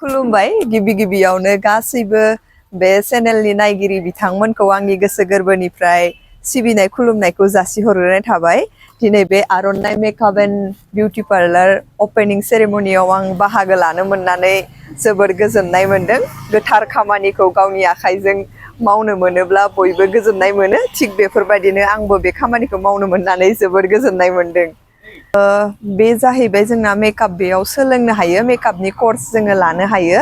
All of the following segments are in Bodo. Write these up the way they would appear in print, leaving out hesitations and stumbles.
खुलुमबाय गिबि गिबियावनो गासैबो बे चेनेलनि नायगिरि बिथांमोनखौ आंनि गोसो गोरबोनिफ्राय सिबिनाय खुलुमनायखौ जासिहरनाय थाबाय। दिनै बे आर'नाइ makeup and beauty parlour opening सेरेमनियाव आं बाहागो लानो मोननानै जोबोर गोजोननाय मोनदों। गोथार खामानिखौ गावनि आखाइजों मावनो मोनोब्ला बयबो गोजोननाय मोनो। थिग बेफोरबायदिनो आंबो बे खामानिखौ मावनो मोननानै जोबोर गोजोननाय मोनदों। बे जाहैबाय जोंना मेकआप बेयाव सोलोंनो हायो मेकआपनि कर्स जोङो लानो हायो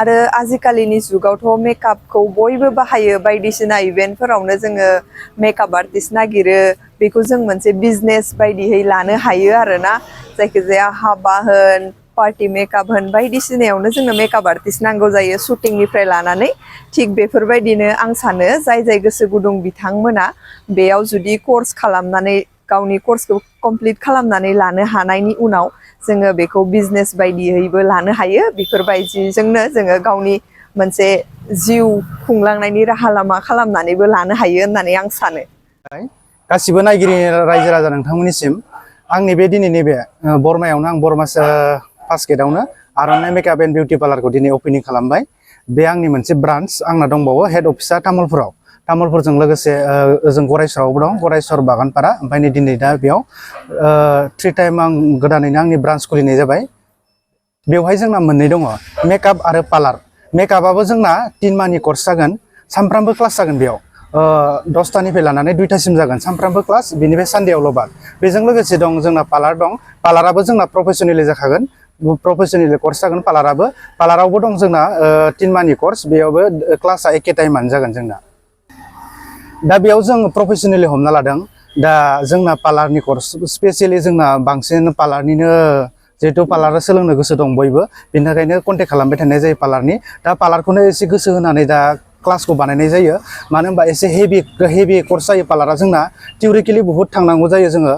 आरो आजिखालिनि जुगावथ' मेकआपखौ बयबो बाहायो बायदिसिना इभेन्टफोरावनो जोङो मेकआप आर्टिस्ट नागिरो बेखौ जों मोनसे बिजनेस बायदियै लानो हायो आरोना जायखिजाया हाबा होन पार्टि मेकआप होन बायदिसिनायावनो जोंनो मेकआप आर्टिस्ट नांगौ जायो शुटिंनिफ्राय लानानै थिग बेफोरबायदिनो आं सानो जाय जाय गोसो गुदुं बिथांमोना बेयाव जुदि कर्स खालामनानै गावनि कर्सखौ कमप्लिट खालामनानै लानो हानायनि उनाव जोङो बेखौ बिजनेस बायदियैबो लानो हायो। बेफोरबायदिजोंनो जोङो गावनि मोनसे जिउ खुंलांनायनि राहा लामा खालामनानैबो लानो हायो होननानै आं सानो। गासिबो नायगिरि रायजो राजा नोंथांमोननिसिम आंनि बे दिनैनि बे बरमायावनो आं बरमा फार्स्ट गेटआवनो आर'नाइ मेकआप एन्ड बिउटि पार्लारखौ दिनै अपेनिं खालामबाय। बे आंनि मोनसे ब्रान्च आंना दंबावो हेड अफिसा तामुलपुराव। तामुलपुरजों लोगोसे ओजों गरायसरावबो दं गरायसर बागानपारा ओमफ्राय नै दिनै दा बेयाव 3 टाइम आं गोदानैनो आंनि ब्रान्च खुलिनाय जाबाय। बेवहाय जोंना मोननै दङ मेकआप आरो पार्लार। मेकआपआबो जोंना 3 माहनि कर्स जागोन सानफ्रामबो क्लास जागोन बेयाव 10टानिफ्राय लानानै 2टासिम जागोन सानफ्रामबो क्लास बेनिफ्राय सानडेआवल' बाद। बेजों लोगोसे दं जोंना पार्लार दं पार्लाराबो जोंना प्रफेसनेलि जाखागोन प्रफेसनेलि कर्स जागोन पार्लारावबो दं जोंना 3 माहनि कर्स बेयावबो क्लासआ एखे टाइमानो जागोन जोंना। दा बेयाव जों प्रफेसनेलि हमना लादों दा जोंना पार्लारनि कर्स स्पेसियेलि जोंना बांसिन पार्लारनिनो जिहेतु पार्लार सोलोंनो गोसो दं बयबो बेनि थाखायनो कन्टेक्ट खालामबाय थानाय जायो पार्लारनि। दा पार्लारखौनो एसे गोसो होनानै दा क्लासखौ बानायनाय जायो मानो होनबा एसे हेभि कर्स जायो पार्लारा जोंना थिउरिटिकेलि बुहुत थांनांगौ जायो जोङो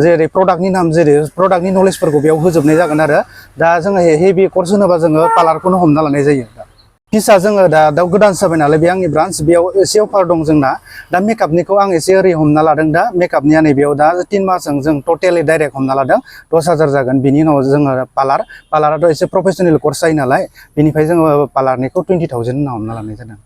जेरै प्रडाक्टनि नाम जेरै प्रडाक्टनि नलेजफोरखौ बेयाव होजोबनाय जागोन आरो दा जोङो हेभि कर्स होनोबा जोङो पार्लारखौनो हमना लानाय जायो। फिसआ जोङो दा गोदान जाबाय नालाय बे आंनि ब्रान्स बेयाव एसे अफार दं जोंना दा मेकआपनिखौ आं एसे ओरै हमना लादों दा मेकआपनिया नैबेयाव दा 3 मासजों जों टटेलि डाइरेक्ट हमना लादों 10,000 जागोन। बिनि उनाव जोङो पार्लाराथ' एसे प्रफेसनेल कर्स जायो नालाय बेनिफ्राय जोङो पार्लारनिखौ 20,000 होनना हमना लानाय जादों।